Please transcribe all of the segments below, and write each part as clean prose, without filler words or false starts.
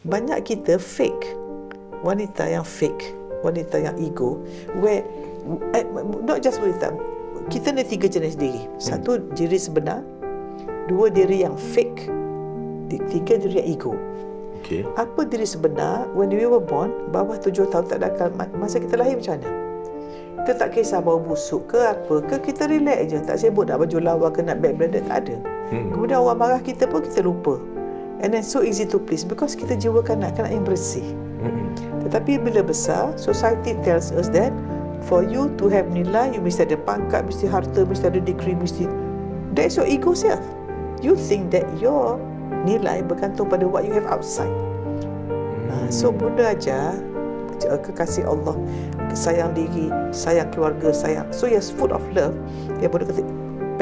banyak kita fake. Wanita yang fake, wanita yang ego, where not just wanita, kita ada 3 jenis diri. Satu, diri sebenar. 2, diri yang fake. 3, diri yang ego. Okay. Apa diri sebenar? When we were born, bawah 7 tahun tak ada akal. Masa kita lahir macam mana? Kita tak kisah bau busuk ke apa ke, kita relax je. Tak sibuk nak baju lawa ke nak bag branded, tak ada. Kemudian orang marah kita pun kita lupa. And then so easy to please because kita jiwa kanak-kanak yang bersih. Tetapi bila besar, society tells us that for you to have nilai, you mesti ada pangkat, mesti harta, mesti ada degree, mesti... That's your ego self. You think that your nilai bergantung pada what you have outside. So bunda aja kekasih Allah, sayang diri, sayang keluarga, sayang. So yes, full of love. Dia boleh kata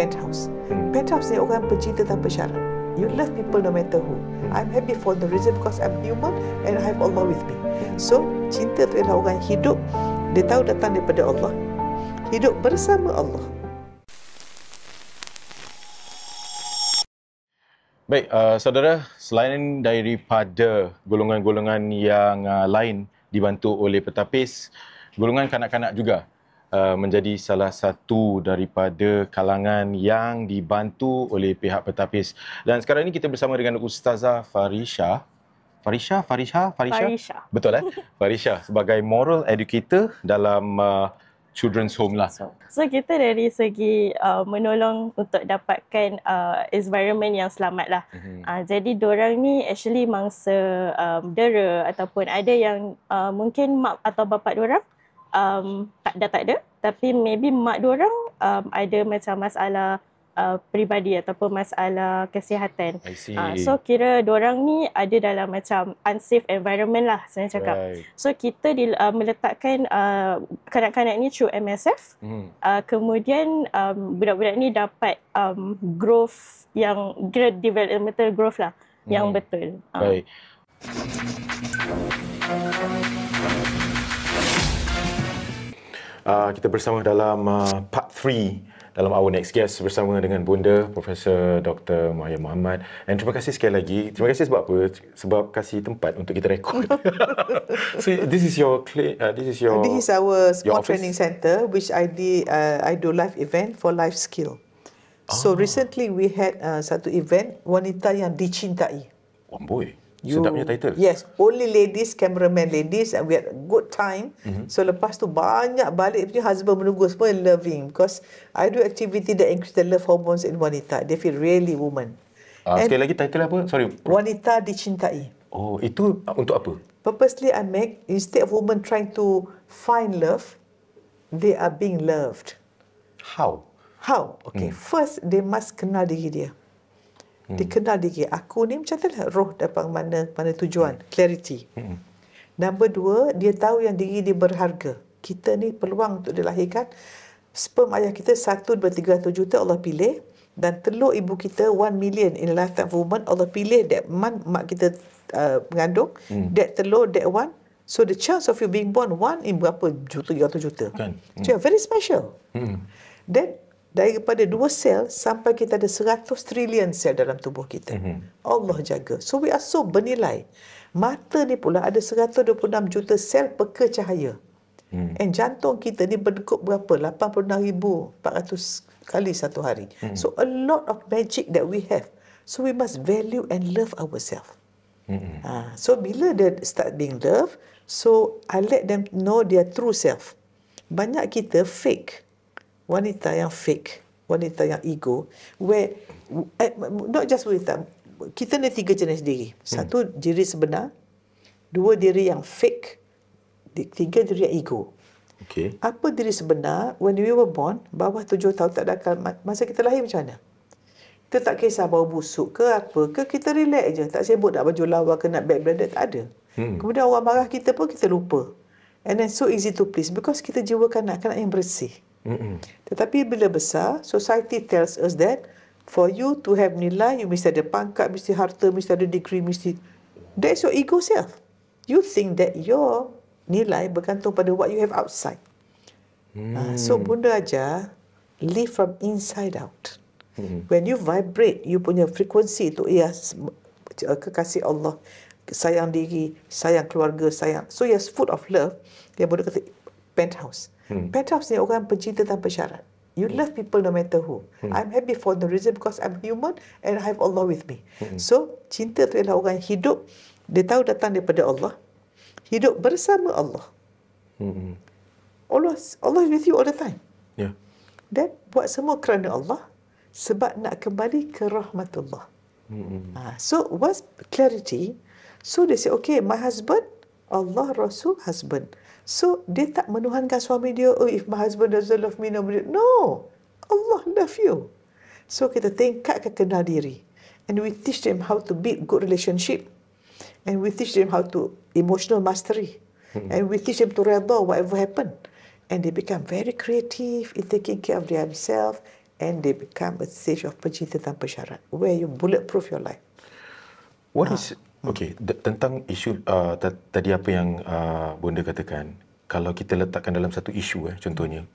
penthouse. Penthouse ni orang pencinta tanpa syarat. You love people no matter who. I'm happy for the reason because I'm human and I have Allah with me. So cinta tu ialah orang hidup, dia tahu datang daripada Allah, hidup bersama Allah. Baik, saudara, selain daripada golongan-golongan yang lain dibantu oleh petapis, golongan kanak-kanak juga menjadi salah satu daripada kalangan yang dibantu oleh pihak petapis. Dan sekarang ini kita bersama dengan Ustazah Farisha. Farisha? Betul Farisha sebagai moral educator dalam children's home lah. So kita dari segi menolong untuk dapatkan environment yang selamat lah. Jadi diorang ni actually mangsa dera ataupun ada yang mungkin mak atau bapa diorang dah tak ada, tapi maybe mak diorang ada macam masalah peribadi ataupun masalah kesihatan. So kira diorang ni ada dalam macam unsafe environment lah saya cakap. So kita meletakkan kanak-kanak ni through MSF. Kemudian budak-budak ni dapat growth yang developmental growth lah yang betul. Baik. Kita bersama dalam part 3 dalam our next guest bersama dengan Bunda Profesor Dr. Mahia Muhammad. Dan terima kasih sekali lagi. Terima kasih sebab apa? Sebab kasih tempat untuk kita rekod. So this is our small training center which I do live event for life skill. So recently we had satu event wanita yang dicintai. Amboi. Sedapnya title. Yes, only ladies, cameraman ladies, and we had a good time. So lepas tu banyak balik punya husband menunggu semua loving because I do activity that increase the love hormones in wanita. They feel really woman. Sekali lagi title apa? Sorry. Wanita dicintai. Oh, itu untuk apa? Purposely I make, instead of women trying to find love, they are being loved. How? Okay, first they must kenal diri dia. Dia kenal diri, aku ni macam tu lah, roh dapat mana tujuan, clarity. Number 2, dia tahu yang diri dia berharga. Kita ni peluang untuk dilahirkan. Sperm ayah kita 1, 2, 300 juta Allah pilih. Dan telur ibu kita 1 million in a lifetime of woman. Allah pilih that mak kita mengandung. That telur, that one. So the chance of you being born 1 in berapa juta, 300 juta. So you're very special. Then daripada 2 sel sampai kita ada 100 trilion sel dalam tubuh kita. Allah jaga. So we are so bernilai. Mata ni pula ada 126 juta sel peka cahaya. And jantung kita ni berdegup berapa? 86,400 kali satu hari. So a lot of magic that we have. So we must value and love ourselves. So bila dia start being loved, so I let them know their true self. Banyak kita fake. Wanita yang fake, wanita yang ego, where not just wanita, kita ada 3 jenis diri. Satu, diri sebenar. 2, diri yang fake. 3, diri yang ego. Okay. Apa diri sebenar? When we were born, bawah 7 tahun tak ada akal. Masa kita lahir macam mana? Kita tak kisah bau busuk ke apa ke, kita relax je. Tak sibuk nak baju lawa ke nak bag branded, tak ada. Kemudian orang marah kita pun kita lupa. And then so easy to please because kita jiwa kanak-kanak yang bersih. Tetapi bila besar, society tells us that for you to have nilai, you mesti ada pangkat, mesti harta, mesti ada degree, mesti... That's your ego self. You think that your nilai bergantung pada what you have outside. So bunda aja live from inside out. When you vibrate, you punya frekuensi tu, kekasih Allah, sayang diri, sayang keluarga, sayang. So yes, full of love. Yang boleh kata penthouse. Penthouse ni orang pencinta tanpa syarat. You love people no matter who. I'm happy for the reason because I'm human and I have Allah with me. So, cinta tu ialah orang hidup, dia tahu datang daripada Allah. Hidup bersama Allah. Allah is with you all the time. Yeah. Dan buat semua kerana Allah sebab nak kembali ke rahmatullah. So, what's clarity? So, they say, okay, my husband, Allah, Rasul, husband. So, dia tak menuhankan suami dia, oh, if my husband doesn't love me, nobody. No, Allah love you. So, kita tingkatkan kenal diri. And we teach them how to build good relationship. And we teach them how to emotional mastery. And we teach them to redha whatever happen. And they become very creative in taking care of themselves. And they become a stage of pencinta tanpa syarat, where you bulletproof your life. What is... Okey, tentang isu tadi apa yang Bonda katakan, kalau kita letakkan dalam satu isu contohnya,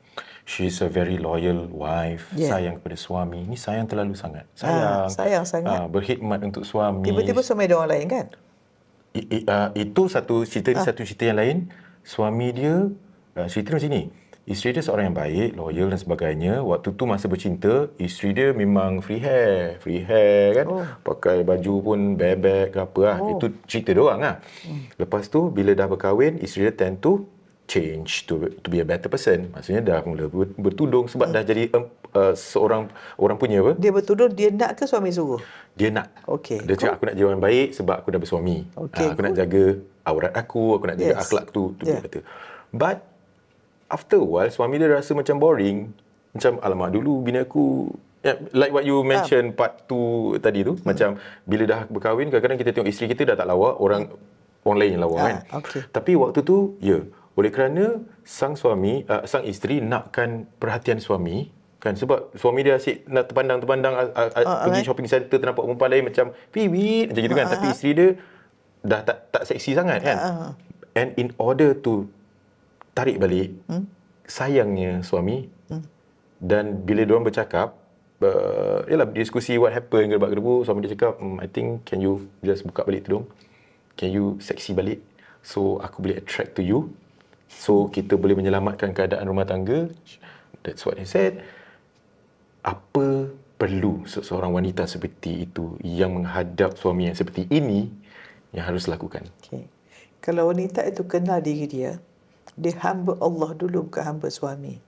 she is a very loyal wife, sayang kepada suami, ni sayang terlalu sangat. Sayang sangat. Berkhidmat untuk suami. Tiba-tiba suami ada orang lain kan? Itu satu cerita ni, satu cerita yang lain. Suami dia, cerita macam ni. Isteri dia seorang yang baik, loyal dan sebagainya. Waktu tu masa bercinta, isteri dia memang free hair kan. Pakai baju pun bebek ke apa lah. Itu cerita dia orang lah. Lepas tu, bila dah berkahwin, isteri dia tend to change to be a better person. Maksudnya dah mula bertudung sebab dah jadi seorang orang punya apa. Dia bertudung, dia nak ke suami suruh? Dia nak. Okay. Dia cakap, aku nak jadi orang baik sebab aku dah bersuami. Aku nak jaga aurat aku nak jaga akhlak tu. Dia kata. But after a while, suami dia rasa macam boring. Macam, alamak dulu bini aku... like what you mention part 2 tadi tu. Macam, bila dah berkahwin, kadang-kadang kita tengok isteri kita dah tak lawa, orang lain yang lawa kan. Tapi waktu tu, oleh kerana sang isteri nakkan perhatian suami, kan, sebab suami dia asyik nak terpandang pergi shopping center, ternampak perempuan lain macam, piwit, macam gitu kan. Tapi isteri dia dah tak seksi sangat kan. And in order to tarik balik sayangnya suami, dan bila diorang bercakap, diskusi what happened, gedebak-gedebu, suami dia cakap, I think can you just buka balik tudung, can you seksi balik, so aku boleh attract to you, so kita boleh menyelamatkan keadaan rumah tangga. That's what he said. Apa perlu seorang wanita seperti itu yang menghadap suami yang seperti ini yang harus lakukan? Kalau wanita itu kenal diri dia hamba Allah dulu, bukan hamba suami.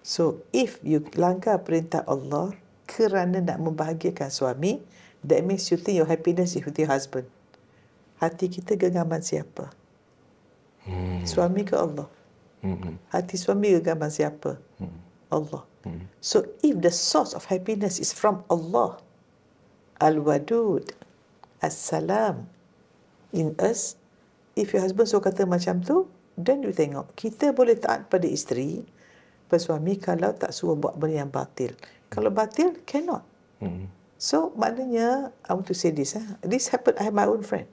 So, if you langgar perintah Allah kerana nak membahagiakan suami, that means you think your happiness is with your husband. Hati kita genggaman siapa? Suami ke Allah? Hati suami genggaman siapa? Allah. So, if the source of happiness is from Allah, Al-Wadud, As-Salam, in us, if your husband so kata macam tu, then you tengok. Kita boleh taat pada isteri, pada suami kalau tak suruh buat benda yang batil. Kalau batil, cannot. So, maknanya, I want to say this. This happened, I have my own friend.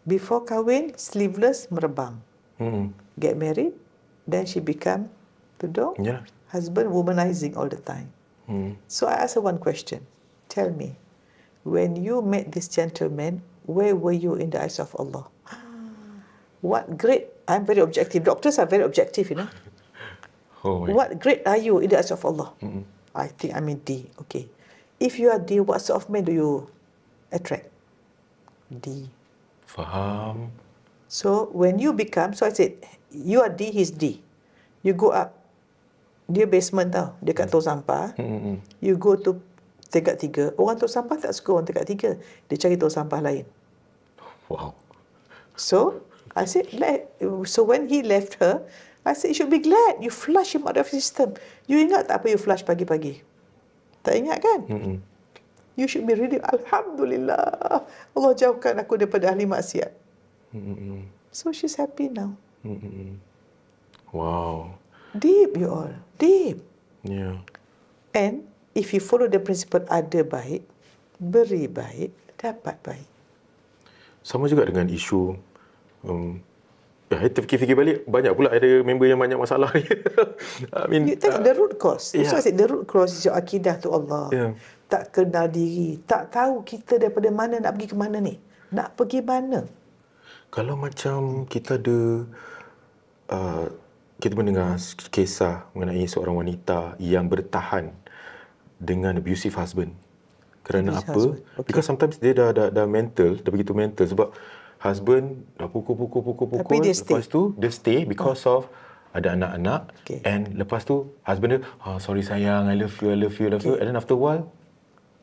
Before kahwin, sleeveless, merebang. Get married, then she become tudung. Husband womanizing all the time. So, I asked her one question. Tell me, when you met this gentleman, where were you in the eyes of Allah? What grade? I'm very objective. Doctors are very objective, you know. What grade are you in the eyes of Allah? I think I'm in D. Okay. If you are D, what sort of man do you attract? D. Faham. So when you become, so I said, you are D, he's D. You go up. Dia basement tau. Dia kat tong sampah. You go to tingkat 3. Orang tong sampah tak suka orang tingkat 3. Dia cari tong sampah lain. Wow. So, I said, so when he left her, I said, you should be glad. You flush him out of the system. You ingat tak apa you flush pagi-pagi? Tak ingat kan? You should be really, Alhamdulillah. Allah jauhkan aku daripada ahli maksiat. So she's happy now. Wow. Deep you all. Deep. Yeah. And if you follow the principle ada baik, beri baik, dapat baik. Sama juga dengan isu terfikir-fikir balik, banyak pula ada member yang banyak masalah. I mean, you tengok the root cause. So I said the root cause is your akidah to Allah. tak kenal diri, tak tahu kita daripada mana nak pergi ke mana ni. Nak pergi mana? Kalau macam kita ada kita mendengar kisah mengenai seorang wanita yang bertahan dengan abusive husband. Kerana Abusive apa? husband. Okay. Because sometimes dia dah mental, dah begitu mental sebab husband dah pukul. Tapi dia stay. Lepas tu dia stay because of ada anak-anak. Okay. And lepas tu husband dia, sorry sayang, I love you. And then after a while,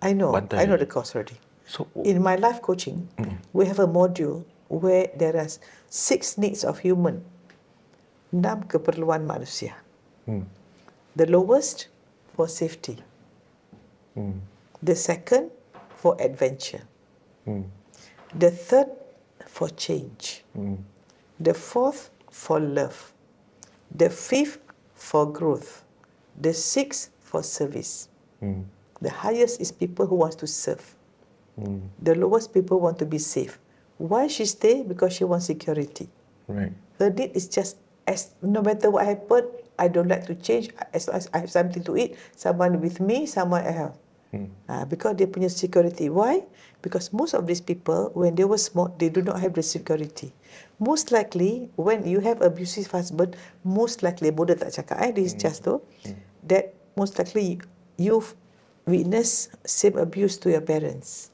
I know bantai. the cause already. So, In my life coaching, we have a module where there are 6 needs of human. 6 keperluan manusia. The lowest for safety. The second for adventure. The third for change. The fourth for love. The fifth for growth. The sixth for service. The highest is people who want to serve. The lowest people want to be safe. Why she stay? Because she wants security. right. Her need is just as no matter what happened, I don't like to change. As long as I have something to eat, someone with me, someone I have. Because they punya security. Why? Because most of these people, when they were small, they do not have the security. Most likely, when you have abusive husband, most likely, bodoh tak cakap, this is just tu, that most likely you've witnessed same abuse to your parents.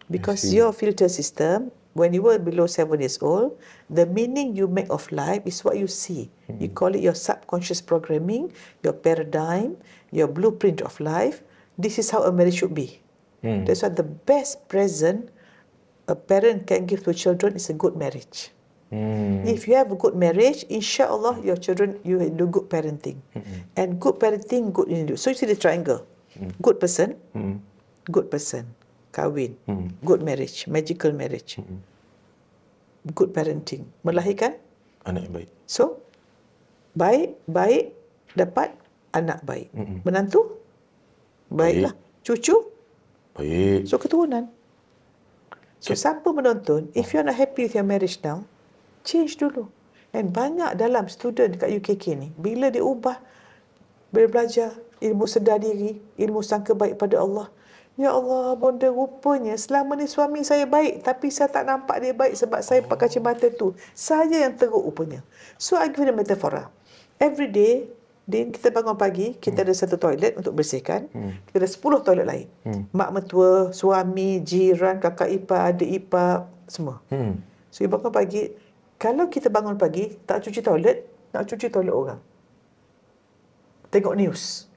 Because your filter system, when you were below 7 years old, the meaning you make of life is what you see. You call it your subconscious programming, your paradigm, your blueprint of life. This is how a marriage should be. That's why the best present a parent can give to children is a good marriage. If you have a good marriage, insyaAllah your children, you do good parenting. And good parenting, good in you. So you see the triangle. Good person, kahwin, good marriage, magical marriage. Good parenting, melahirkan Anak yang baik. so baik dapat anak baik. Menantu baiklah. Cucu Baik. so keturunan. So siapa menonton, if you are not happy with your marriage now, change dulu. And banyak dalam student dekat UKK ni, bila dia ubah, bila belajar ilmu sedar diri, ilmu sangka baik pada Allah, ya Allah, bonda, rupanya selama ni suami saya baik, tapi saya tak nampak dia baik sebab saya pakai kacamata tu. Saya yang teruk rupanya. So I give you a metaphor. Every day, kita bangun pagi, kita ada satu toilet untuk bersihkan. Kita ada 10 toilet lain. Mak mertua, suami, jiran, kakak ipar, adik ipar, semua. So you bangun pagi, kalau kita bangun pagi, tak cuci toilet, nak cuci toilet orang. Tengok news.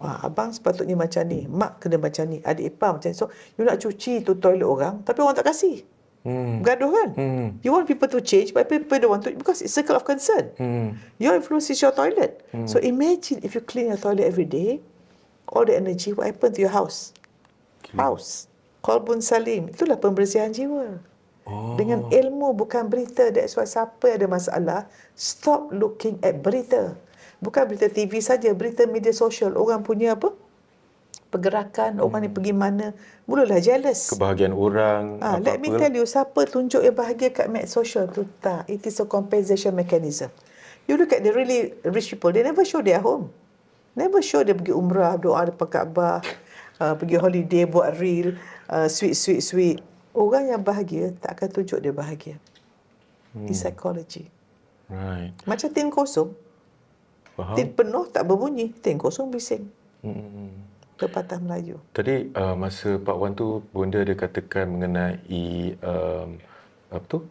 Abang sepatutnya macam ni, mak kena macam ni, adik ipar macam ni. So, you nak cuci tu toilet orang, tapi orang tak kasih. Gaduh kan? You want people to change, but people don't want to, because it's circle of concern. Your influence is your toilet. So, imagine if you clean your toilet every day, all the energy, what happen to your house? House. Qalbun salim. Itulah pembersihan jiwa. Dengan ilmu, bukan berita. That's why siapa yang ada masalah, stop looking at berita. Bukan berita TV saja, berita media sosial. Orang punya apa? Pergerakan, orang ni pergi mana. Mulalah jealous. Kebahagiaan orang. Let me tell you, siapa tunjuk yang bahagia kat media sosial tu? Tak. It is a compensation mechanism. You look at the really rich people, they never show their home. Never show dia pergi umrah, doa depan Kaabah, pergi holiday, buat reel, sweet. Orang yang bahagia tak akan tunjuk dia bahagia. It's psychology. Right. Macam tin kosong. Faham. Tin penuh tak berbunyi, tin kosong bising. Pepatah Melayu. Tadi masa Pak Wan tu, Bonda ada katakan mengenai apa tu?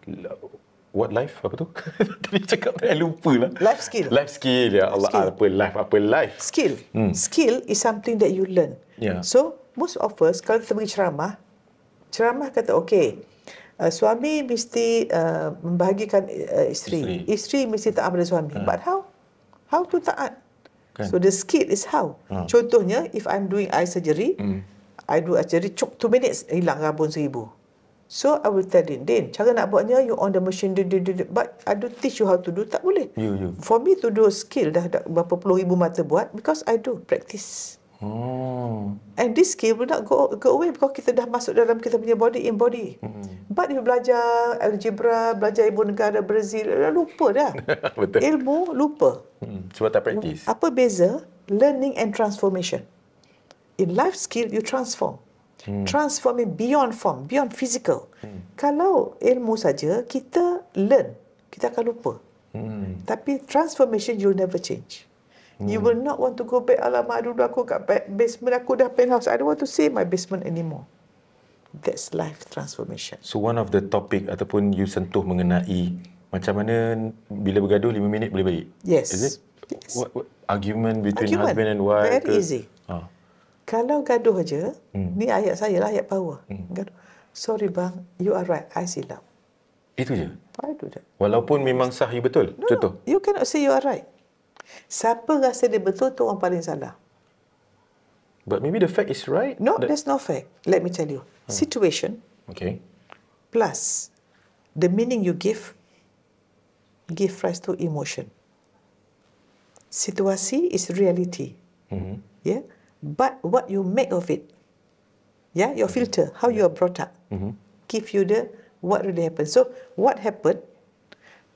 What life? Apa tu? Tadi cakap saya lupa lah. Life skill. Life skill. Ya Allah, Skill. apa life? Skill. Skill is something that you learn. Yeah. So, most of us, kalau kita pergi ceramah kata, okay, suami mesti membahagikan isteri. Isteri mesti taat pada suami. But how? How to taat? Kan. So, the skill is how. Contohnya, if I'm doing eye surgery, I do eye surgery, 2 minutes, hilang rabun 1,000. So, I will tell Din, cara nak buatnya, you on the machine, but I don't teach you how to do, tak boleh. You. For me to do a skill, dah berapa puluh ribu mata buat, because I do practice. And this skill will not go away because kita dah masuk dalam kita punya body. But you belajar algebra, belajar ibu negara Brazil, dah lupa dah. Betul. Ilmu lupa. Sebab tak praktis. Apa beza learning and transformation? In life skill, you transform. Transforming beyond form, beyond physical. Kalau ilmu saja, kita learn, kita akan lupa. Tapi transformation, you'll never change. You will not want to go back, alamak dulu aku kat basement, aku dah penthouse. I don't want to see my basement anymore. That's life transformation. So one of the topic ataupun you sentuh mengenai macam mana bila bergaduh 5 minit boleh baik. Yes. Is it? Yes. What argument between husband and wife? Very easy. Kalau gaduh aja, ni ayat saya lah, ayat power. Gaduh. Sorry bang, you are right, I silap. Itu je? I do that. Walaupun memang sah you betul? No, Contoh? you cannot say you are right. Siapa rasa dia betul, tu orang paling salah. But maybe the fact is right? No, that's not fact. Let me tell you. Situation Okay. plus the meaning you give rise to emotion. Situasi is reality. Yeah? But what you make of it, yeah, your filter, how you are brought up, give you the what really happened. So what happened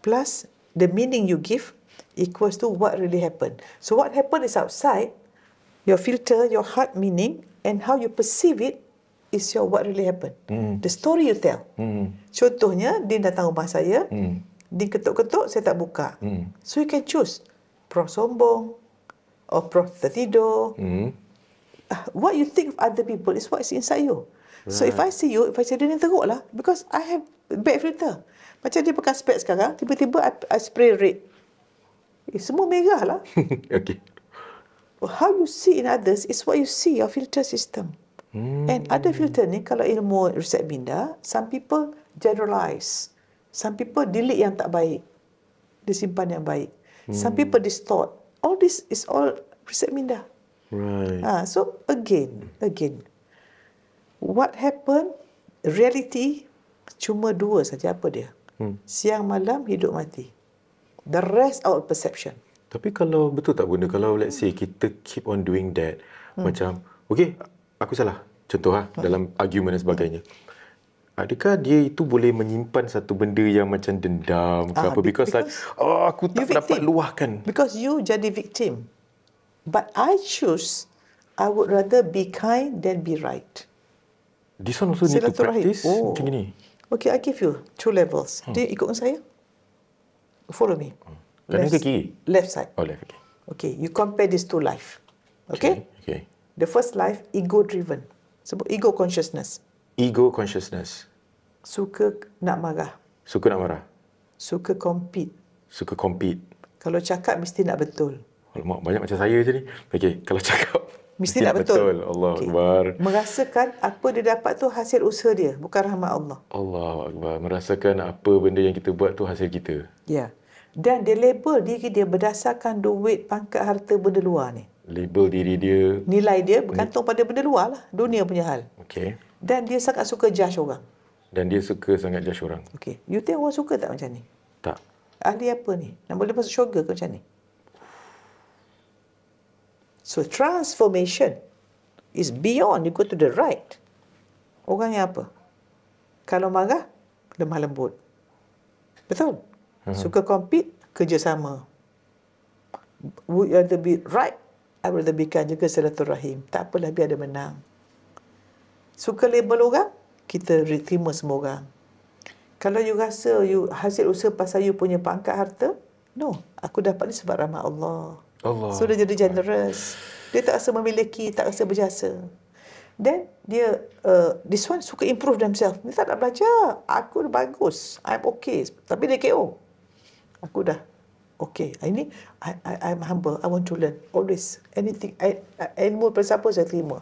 plus the meaning you give equals to what really happened. So what happened is outside, your filter, your heart meaning, and how you perceive it is your what really happened. The story you tell. Contohnya, Din datang rumah saya, Din ketuk-ketuk, saya tak buka. So you can choose, Prof sombong, or Prof tertidur. What you think of other people is what's inside you. Right. So if I see you, if I say dia ni teruk lah, because I have bad filter. Macam dia pakai spek sekarang, tiba-tiba I spray red. Semua merah lah. Okay. How you see in others is what you see, your filter system. And other filter ni, kalau ilmu riset minda, some people generalize. Some people delete yang tak baik. Dia simpan yang baik. Some people distort. All this is all riset minda. Right. So again, what happened? Reality cuma dua saja. Apa dia? Siang malam, hidup mati. The rest all perception. Tapi kalau betul tak bunda, kalau let's say kita keep on doing that, macam okay, aku salah, contoh dalam argument dan sebagainya, adakah dia itu boleh menyimpan satu benda yang macam dendam ke apa, because like aku tak dapat luahkan, because you jadi victim. But I choose, I would rather be kind than be right. This one also need to practice macam ni. Okay, I give you 2 levels. Dia ikut dengan saya. Follow me. Kanan ke kiri? Left side. Oh, left, okay. Okay, you compare these 2 life. Okay? Okay. The first life, ego-driven. Sebut ego consciousness. Ego consciousness. Suka nak marah. Suka nak marah. Suka compete. Suka compete. Kalau cakap, mesti nak betul. Alamak, banyak macam saya je ni. Okay, kalau cakap, mesti nak betul. Allah Akbar. Merasakan apa dia dapat tu hasil usaha dia, bukan rahmat Allah. Allah Akbar. Merasakan apa benda yang kita buat tu hasil kita. Ya. Dan dia label diri dia berdasarkan duit, pangkat, harta, benda luar ni. Label diri dia. Nilai dia bergantung pada benda luar lah. Dunia punya hal. Okay. Dan dia sangat suka judge orang. Dan dia suka sangat judge orang. Okay. You think orang suka tak macam ni? Tak. Ahli apa ni? Nak boleh masuk syurga ke macam ni? So transformation is beyond, you go to the right. Orang yang apa? Kalau marah, lemah lembut. Betul? Suka compete, kerjasama. Would you rather be right? I would rather be kind, juga silaturahim. Tak apalah, biar dia menang. Suka label orang, kita terima semua orang. Kalau you rasa you hasil usaha pasal you punya pangkat harta, no, aku dapat ni sebab rahmat Allah. So dia jadi generous. Dia tak rasa memiliki, tak rasa berjasa. Then dia this one suka improve themselves. Dia tak nak belajar. Aku dah bagus. I'm okay. Tapi dia KO. Aku dah okay. Ini I'm humble. I want to learn. Always. Anything. Ilmu siapa saya terima.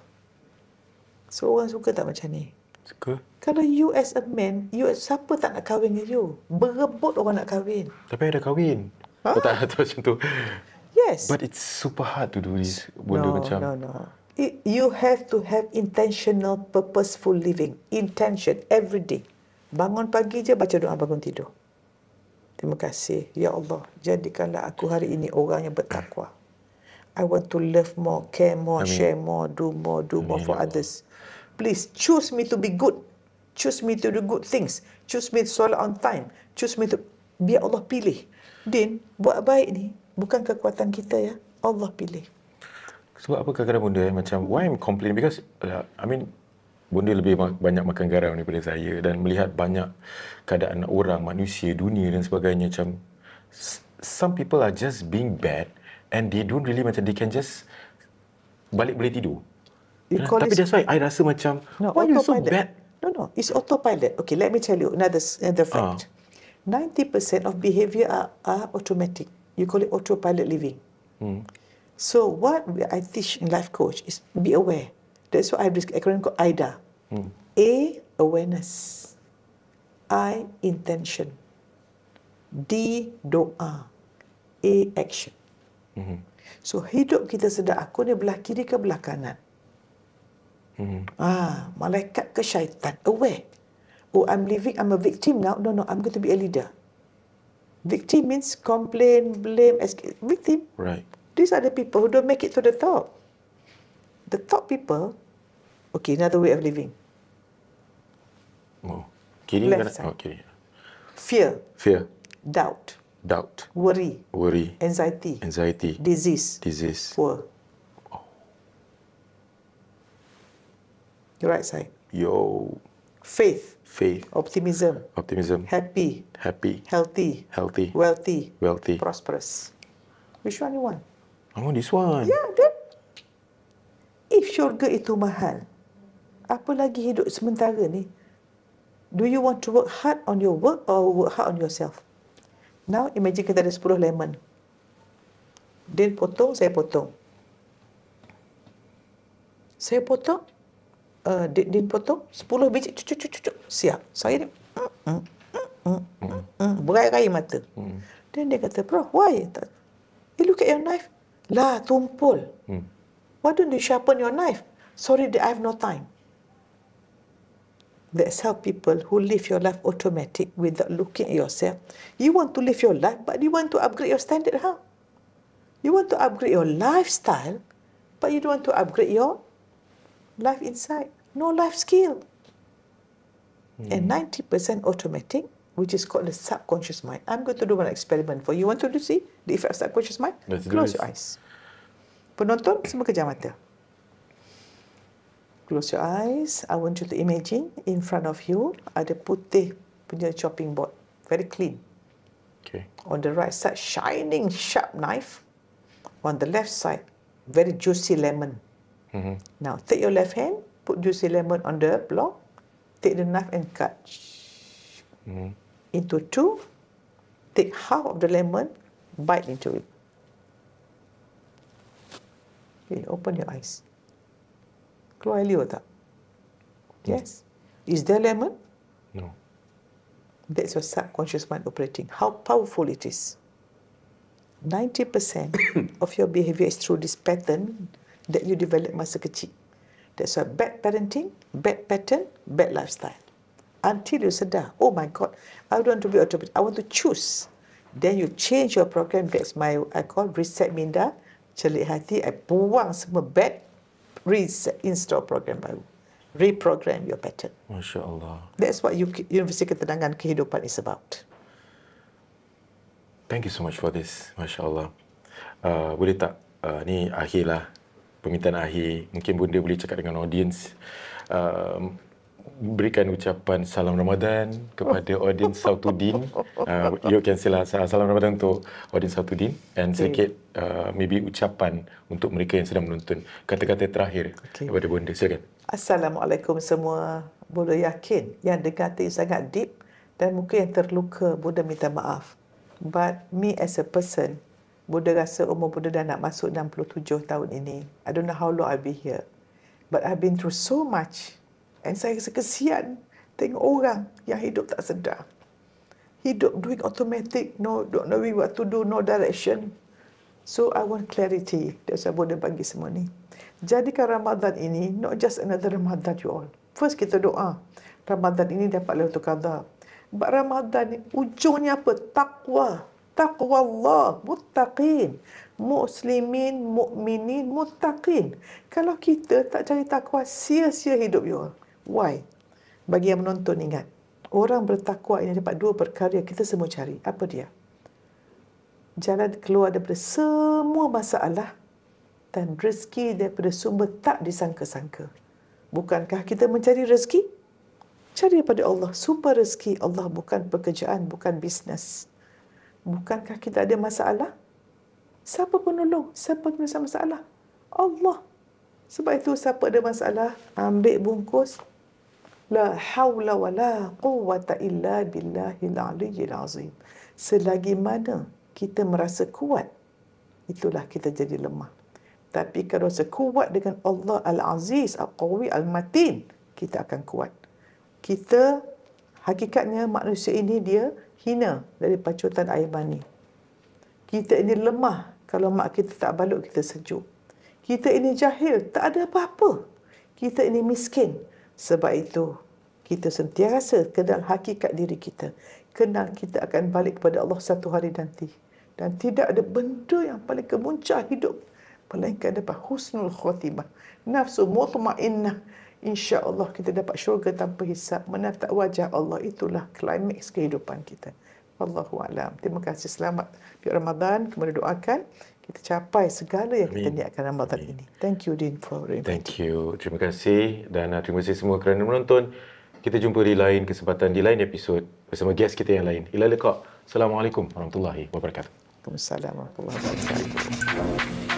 So orang suka tak macam ni? Suka. Kalau you as a man, siapa tak nak kahwin dengan you? Berebut orang nak kahwin. Tapi I dah kahwin. Oh, tak macam tu. Yes. But it's super hard to do this. Benda macam. No. You have to have intentional, purposeful living. Intention every day. Bangun pagi je baca doa bangun tidur. Terima kasih. Ya Allah, jadikanlah aku hari ini orang yang bertakwa. I want to love more, care more, share more, do more for others. Please choose me to be good. Choose me to do good things. Choose me to solat on time. Choose me to... Biar Allah pilih. Din, buat baik ni bukan kekuatan kita ya. Allah pilih. Sebab apa kadang-kadang bunda macam why I'm complaining because I mean bunda lebih banyak makan garam daripada saya dan melihat banyak keadaan orang, manusia, dunia dan sebagainya macam some people are just being bad and they don't really macam they can just balik boleh tidur. Tapi that's why I rasa macam why you so bad? No, it's autopilot. Okay, let me tell you another fact. 90% of behavior are automatic. You call it autopilot living. So what I teach in life coach is be aware. That's why I have this acronym called AIDA. A, awareness. I, intention. D, doa. A, action. So hidup kita sedar aku ni belah kiri ke belah kanan. Malaikat ke syaitan. Aware. Oh, I'm a victim now. No, I'm going to be a leader. Victim means complain, blame, escape. Victim. Right. These are the people who don't make it to the top. The top people, okay, another way of living. Oh, kiri Left kanan. side. Kiri. Fear. Doubt. Worry. Anxiety. Disease. Poor. The right side. Yo. Faith. Optimism. Happy. Healthy. Wealthy. Prosperous. Which one you want? I want this one. Yeah, then. If syurga itu mahal, apa lagi hidup sementara ni? Do you want to work hard on your work or work hard on yourself? Now, imagine kita ada 10 lemon. Din potong, saya potong. Saya potong, Din potong, 10 biji, cucuk. Siap. Saya ni, berai-rai mata. Then dia kata, bro, why? You look at your knife. Lah, tumpul. Why don't you sharpen your knife? Sorry, I have no time. That's how people who live your life automatic without looking at yourself. You want to live your life, but you want to upgrade your standard. How? You want to upgrade your lifestyle, but you don't want to upgrade your life inside. No life skill. And 90% automatic, which is called the subconscious mind. I'm going to do one experiment for you. You want to see the effect of subconscious mind? Let's Close your eyes. Penonton, semua kejam mata. Close your eyes. I want you to imagine in front of you ada putih punya chopping board. Very clean. Okay. On the right side, shining sharp knife. On the left side, very juicy lemon. Now, take your left hand, put juicy lemon on the block. Take the knife and cut into two. Take half of the lemon, bite into it. Okay, open your eyes. Keluar liur tak? Yes. Is there lemon? No. That's your subconscious mind operating. How powerful it is. 90% of your behavior is through this pattern that you develop masa kecil. That's why bad parenting, bad pattern, bad lifestyle. Until you sedar, oh my God, I don't want to be automatic. I want to choose. Then you change your program. That's I call reset minda. Celik hati, I buang semua bad, reset, install program baru. Reprogram your pattern. Masya Allah. That's what Universiti Ketenangan Kehidupan is about. Thank you so much for this. Masya Allah. Boleh tak, ni akhir lah, permintaan akhir. Mungkin bunda boleh cakap dengan audience. Berikan ucapan salam Ramadan kepada audience Sautuddin. You can say lah, salam Ramadan untuk audience Sautuddin. And sedikit maybe ucapan untuk mereka yang sedang menonton. Kata-kata terakhir kepada bunda. Silakan. Assalamualaikum semua. Bunda yakin yang dengar tu sangat deep dan mungkin yang terluka, Bunda minta maaf. But me as a person, Bunda rasa umur Bunda dah nak masuk 67 tahun ini. I don't know how long I'll be here. But I've been through so much. And saya rasa kesian tengok orang yang hidup tak sedar. Hidup doing automatic, don't knowing what to do, no direction. So I want clarity. That's why Bunda bagi semua ni. Jadikan Ramadan ini not just another Ramadan you all. First kita doa. Ramadan ini dapat Lailatul Qadar. But Ramadan ni ujungnya apa? Taqwa. Taqwa Allah. Muttaqin. Muslimin, mukminin, muttaqin. Kalau kita tak cari takwa, sia-sia hidup you all. Why? Bagi yang menonton ingat, orang bertakwa ini dapat dua perkara yang kita semua cari. Apa dia? Jalan keluar daripada semua masalah dan rezeki daripada sumber tak disangka-sangka. Bukankah kita mencari rezeki? Cari daripada Allah. Sumber rezeki Allah, bukan pekerjaan, bukan bisnes. Bukankah kita ada masalah? Siapa penolong? Siapa penyelesaian masalah? Allah. Sebab itu siapa ada masalah, ambil bungkus. La hawla wa la quwwata illa billahil aliyyil azim. Selagi mana kita merasa kuat, itulah kita jadi lemah. Tapi kalau sekuat dengan Allah Al-Aziz, Al-Qawi, Al-Matin, kita akan kuat. Kita, hakikatnya manusia ini dia hina dari pacutan air mani. Kita ini lemah kalau mak kita tak balut kita sejuk. Kita ini jahil, tak ada apa-apa. Kita ini miskin. Sebab itu, kita sentiasa kenal hakikat diri kita. Kenal kita akan balik kepada Allah satu hari nanti. Dan tidak ada benda yang paling kemuncak hidup melainkan dapat husnul khotimah. Nafsu mutmainnah. InsyaAllah kita dapat syurga tanpa hisab. Menatap wajah Allah, itulah klimaks kehidupan kita. Wallahu'alam. Terima kasih. Selamat di Ramadan. Kemudian doakan kita capai segala yang kita niatkan Ramadan ini. Thank you, Din, for inviting. Thank you. Terima kasih. Dan terima kasih semua kerana menonton. Kita jumpa di lain kesempatan, di lain episod bersama guest kita yang lain. Ila liqa. Assalamualaikum warahmatullahi wabarakatuh. Waalaikumsalam warahmatullahi wabarakatuh.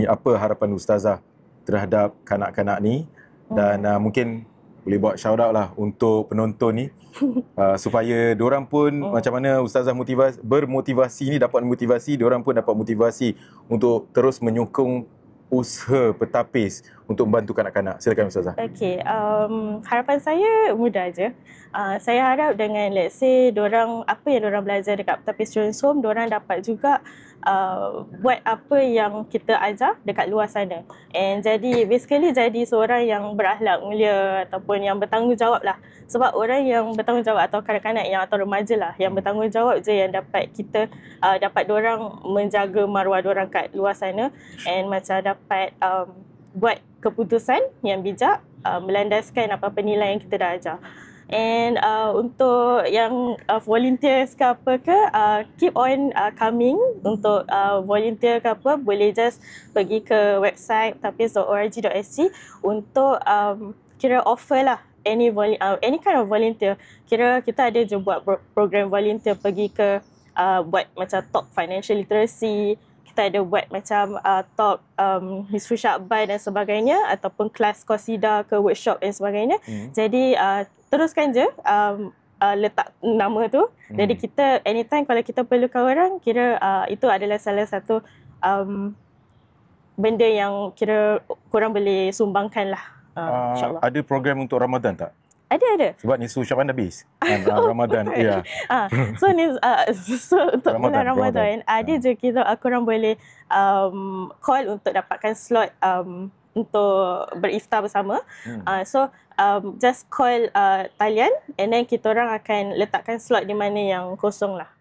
Apa harapan Ustazah terhadap kanak-kanak ni, dan mungkin boleh buat shout out lah untuk penonton ni supaya diorang pun macam mana Ustazah bermotivasi ni, dapat motivasi, diorang pun dapat motivasi untuk terus menyokong usaha petapis untuk membantu kanak-kanak. Silakan Ustazah. Okey, harapan saya mudah je. Saya harap dengan let's say diorang, apa yang diorang belajar dekat Petapis Children's Home, diorang dapat juga buat apa yang kita ajar dekat luar sana. And jadi basically jadi seorang yang berakhlak mulia ataupun yang bertanggungjawab lah. Sebab orang yang bertanggungjawab atau kanak-kanak yang atau remaja lah yang bertanggungjawab je yang dapat kita dapat diorang menjaga maruah diorang kat luar sana, and macam dapat buat keputusan yang bijak, melandaskan apa-apa nilai yang kita dah ajar. And untuk yang volunteers ke apa ke, keep on coming untuk volunteer ke apa, boleh just pergi ke website petapis.org.sg untuk kira offer lah any kind of volunteer. Kira kita ada je buat program volunteer, pergi ke buat macam talk financial literacy, kita ada buat macam talk Nisfu Syakban dan sebagainya, ataupun kelas qasidah ke workshop dan sebagainya. Jadi teruskan je letak nama tu. Jadi kita anytime kalau kita perlukan orang, kira itu adalah salah satu benda yang kira korang boleh sumbangkan lah. InsyaAllah. Ada program untuk Ramadan tak? Ada. Sebab Nisfu Syakban dah habis. Ramadan. Ya. So untuk bulan Ramadan ada je kita korang boleh call untuk dapatkan slot untuk beriftar bersama. So just call talian, and then kita orang akan letakkan slot di mana yang kosong lah.